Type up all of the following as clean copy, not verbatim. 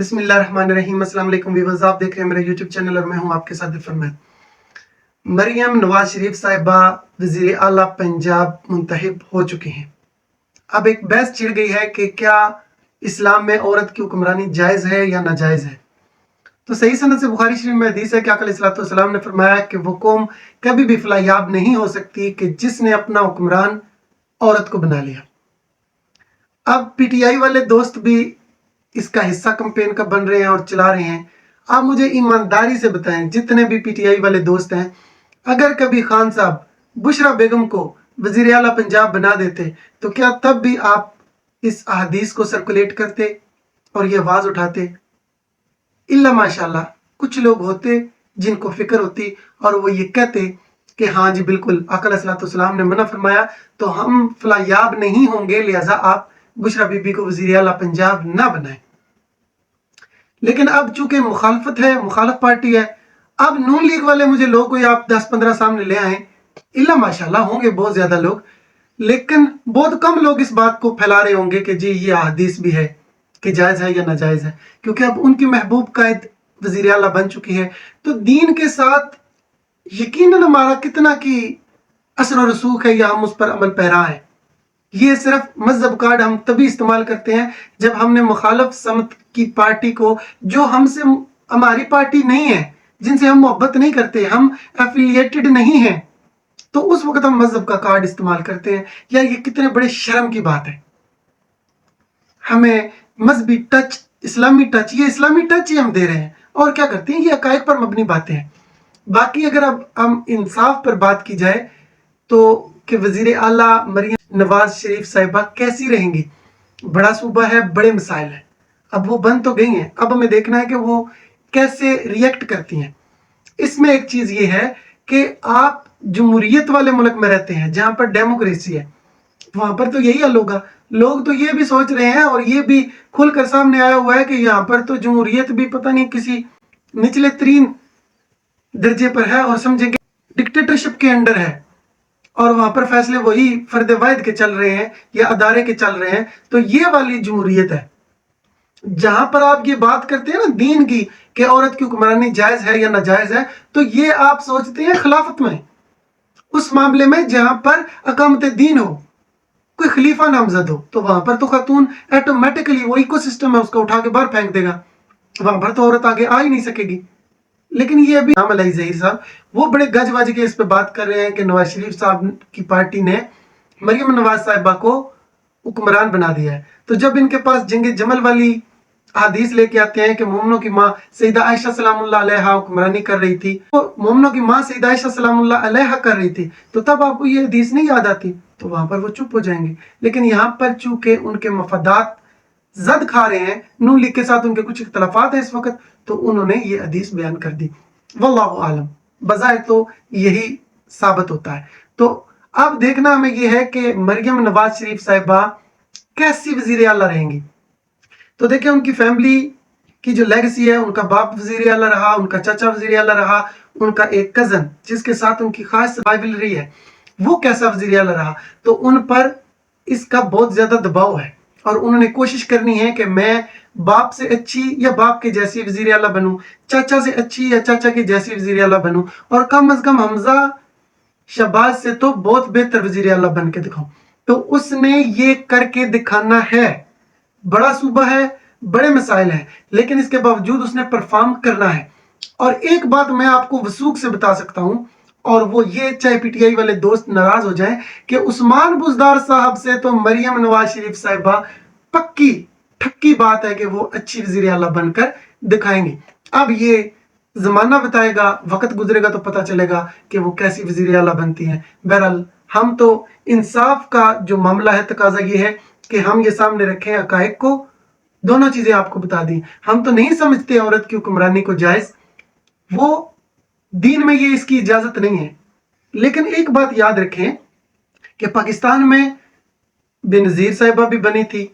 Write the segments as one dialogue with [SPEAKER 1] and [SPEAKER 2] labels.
[SPEAKER 1] बिस्मिल्लाहिर्रहमानिर्रहीम। अस्सलाम वालेकुम व्यूअर्स, आप देख रहे हैं मेरा यूट्यूब चैनल और मैं हूं आपके साथ फरमान। मरियम नवाज शरीफ साहिबा वज़ीर आला पंजाब मुंतखब हो चुकी हैं। अब एक बहस छिड़ गई है कि क्या इस्लाम में औरत की हुक्मरानी जायज़ है या नाजायज़ है। तो सही सनद से बुखारी शरीफ में हदीस है कि आका अलैहिस्सलाम ने फरमाया कि वो कौम कभी भी फलायाब नहीं हो सकती कि जिसने अपना हुक्मरान औरत को बना लिया। अब पीटीआई वाले दोस्त भी इसका हिस्सा कैंपेन का बन रहे हैं और चला रहे हैं। आप मुझे ईमानदारी से बताएं, जितने भी पीटीआई वाले दोस्त हैं, अगर कभी खान साहब बुशरा बेगम को वजीर आला पंजाब बना देते तो क्या तब भी आप इस अहदीस को सर्कुलेट करते और ये आवाज उठाते? इल्ला माशाल्लाह कुछ लोग होते जिनको फिक्र होती और वो ये कहते कि हाँ जी बिल्कुल, आका अलैहिस्सलाम ने मना फरमाया तो हम फलायाब नहीं होंगे, लिहाजा आप बुशरा बीबी को वज़ीर आला पंजाब ना बनाएं। लेकिन अब चूंकि मुखालफत है, मुखालफ पार्टी है, अब नून लीग वाले मुझे लोग कोई आप 10-15 सामने ले आए, इल्ला माशाल्लाह होंगे बहुत ज्यादा लोग, लेकिन बहुत कम लोग इस बात को फैला रहे होंगे कि जी ये हदीस भी है कि जायज है या नाजायज है, क्योंकि अब उनकी महबूब कायद वज़ीर आला बन चुकी है। तो दीन के साथ यकीनन हमारा कितना की असर और रसूख है या हम उस पर अमल पैरा है। ये सिर्फ मजहब कार्ड हम तभी इस्तेमाल करते हैं जब हमने मुखालफ समत की पार्टी को, जो हमसे हमारी पार्टी नहीं है, जिनसे हम मोहब्बत नहीं करते, हम एफिलिएटेड नहीं हैं, तो उस वक्त हम मजहब का कार्ड इस्तेमाल करते हैं। या ये कितने बड़े शर्म की बात है, हमें मजहबी टच, इस्लामी टच, ये इस्लामी टच ही हम दे रहे हैं और क्या करते हैं, ये अकायद पर मबनी बातें हैं। बाकी अगर अब हम इंसाफ पर बात की जाए तो कि वजीर आला मरियम नवाज शरीफ साहिबा कैसी रहेंगी, बड़ा सूबा है, बड़े मसाइल हैं, अब वो बन तो गई हैं, अब हमें देखना है कि वो कैसे रिएक्ट करती हैं। इसमें एक चीज ये है कि आप जमहूरियत वाले मुल्क में रहते हैं जहां पर डेमोक्रेसी है, वहां पर तो यही हल होगा। लोग तो ये भी सोच रहे हैं और ये भी खुलकर सामने आया हुआ है कि यहाँ पर तो जमहूरियत भी पता नहीं किसी निचले तरीन दर्जे पर है और समझेंगे डिक्टेटरशिप के अंडर है और वहां पर फैसले वही फर्द वाहिद के चल रहे हैं या अदारे के चल रहे हैं। तो ये वाली जमहूरियत है जहां पर आप ये बात करते हैं ना दीन की कि औरत की हुक्मरानी जायज है या नाजायज है, तो ये आप सोचते हैं खिलाफत में, उस मामले में जहां पर अकामत दीन हो, कोई खलीफा नामजद हो, तो वहां पर तो खातून ऑटोमेटिकली वो इकोसिस्टम है उसका उठा के बाहर फेंक देगा, वहां पर तो औरत आगे आ ही नहीं सकेगी। लेकिन ये अभी अली ज़हीर साहब वो बड़े गज वज के इस पे बात कर रहे हैं कि नवाज शरीफ साहब की पार्टी ने मरियम नवाज साहिबा को हुक्मरान बना दिया है। तो जब इनके पास जंग जमल वाली हदीस लेके आते हैं कि मोमनों की माँ सईदा आयशा सलामुल्लाह अलैहा हुक्मरानी कर रही थी, तो मोमनों की माँ सईदा आयशा सलामुल्लाह अलैहा कर रही थी, तो तब आपको ये हदीस नहीं याद आती, तो वहां पर वो चुप हो जाएंगे। लेकिन यहाँ पर चूंकि उनके मफादात जद खा रहे हैं, नून लीग के साथ उनके कुछ इख्तलाफात हैं इस वक्त, तो उन्होंने ये हदीस बयान कर दी। वल्लाहु आलम, बजाय तो यही साबित होता है। तो अब देखना हमें ये है कि मरियम नवाज शरीफ साहिबा कैसी वजीर आला रहेंगी। तो देखिए उनकी फैमिली की जो लेगेसी है, उनका बाप वजीर आला रहा, उनका चाचा वजीर आला रहा, उनका एक कजन जिसके साथ उनकी खास राइवलरी है वो कैसा वजीर आला रहा, तो उन पर इसका बहुत ज्यादा दबाव है और उन्होंने कोशिश करनी है कि मैं बाप से अच्छी या बाप के जैसी वजीर आला बनूं, चाचा से अच्छी या चाचा के जैसी वजीर आला बनूं, और कम अज कम हमजा शहबाज से तो बहुत बेहतर वजीर आला बन के दिखाऊं। तो उसने ये करके दिखाना है। बड़ा सूबा है, बड़े मसाइल हैं, लेकिन इसके बावजूद उसने परफॉर्म करना है। और एक बात मैं आपको वसूख से बता सकता हूं, और वो ये, चाहे पीटीआई वाले दोस्त नाराज हो जाएं, कि उस्मान बुजदार साहब से तो मरियम नवाज शरीफ साहिबा पक्की ठक्की बात है कि वो अच्छी वजीर आला बनकर दिखाएंगी। अब ये जमाना बताएगा, वक्त गुजरेगा तो पता चलेगा कि वो कैसी वजीर आला बनती हैं। बहरहाल हम तो इंसाफ का जो मामला है, तकाजा ये है कि हम ये सामने रखें हकायक को, दोनों चीजें आपको बता दी। हम तो नहीं समझते औरत की हुक्मरानी को जायज, वो दीन में ये इसकी इजाजत नहीं है। लेकिन एक बात याद रखें कि पाकिस्तान में बेनजीर साहिबा भी बनी थी,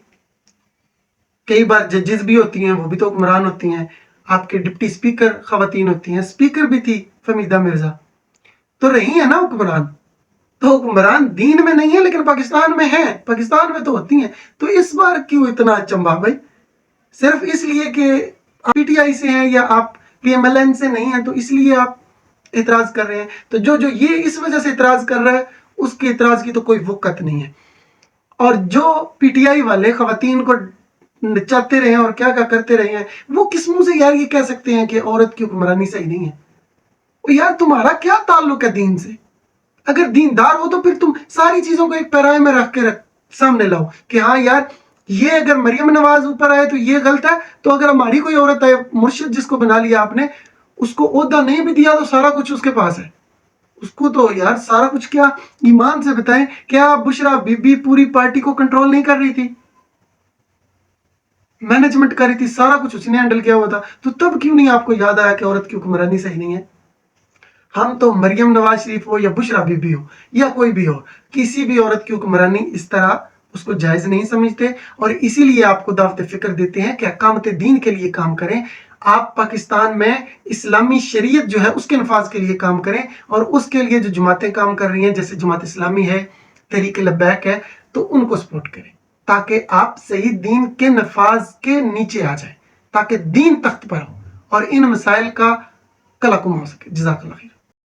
[SPEAKER 1] कई बार जजेस भी होती हैं, वो भी तो हुक्मरान होती हैं, आपके डिप्टी स्पीकर खवातीन होती हैं, स्पीकर भी थी फमीदा मिर्जा, तो रही है ना हुक्मरान। तो हुक्मरान दीन में नहीं है लेकिन पाकिस्तान में है, पाकिस्तान में तो होती हैं। तो इस बार क्यों इतना अचंभा भाई? सिर्फ इसलिए कि PTI से हैं या आप PMLN से नहीं हैं, तो इसलिए आप एतराज कर रहे हैं। तो जो ये इस वजह से एतराज कर रहा है, उसके एतराज की तो कोई वक़्त नहीं है। और जो PTI वाले खवातीन को नचाते रहे हैं और क्या क्या करते रहे हैं, वो किस मुंह से यार ये कह सकते हैं कि औरत की हुक्मरानी सही नहीं है? यार तुम्हारा क्या ताल्लुक है दीन से? अगर दीनदार हो तो फिर तुम सारी चीजों को एक पैराए में रख के सामने लाओ कि हाँ यार, ये अगर मरियम नवाज ऊपर आए तो ये गलत है, तो अगर हमारी कोई औरत है, मुर्शिद जिसको बना लिया आपने, उसको ओहदा नहीं भी दिया तो सारा कुछ उसके पास है, उसको तो यार सारा कुछ, क्या ईमान से बताएं, क्या बुशरा बीबी पूरी पार्टी को कंट्रोल नहीं कर रही थी? मैनेजमेंट कर रही थी, सारा कुछ उसने हैंडल किया हुआ था। तो तब क्यों नहीं आपको याद आया कि औरत की हुक्मरानी सही नहीं है? हम तो मरियम नवाज शरीफ हो या बुशरा बीबी हो या कोई भी हो, किसी भी औरत की हुक्मरानी इस तरह उसको जायज नहीं समझते, और इसीलिए आपको दावत फिक्र देते हैं कि अकामत दीन के लिए काम करें। आप पाकिस्तान में इस्लामी शरीयत जो है उसके नफाज के लिए काम करें, और उसके लिए जो जमातें काम कर रही हैं, जैसे जमात इस्लामी है, तहरीक लब्बैक है, तो उनको सपोर्ट करें ताकि आप सही दीन के नफाज के नीचे आ जाए, ताकि दीन तख्त पर हो और इन मसाइल का कलाकुम हो सके। जज़ाकल्लाह खैर।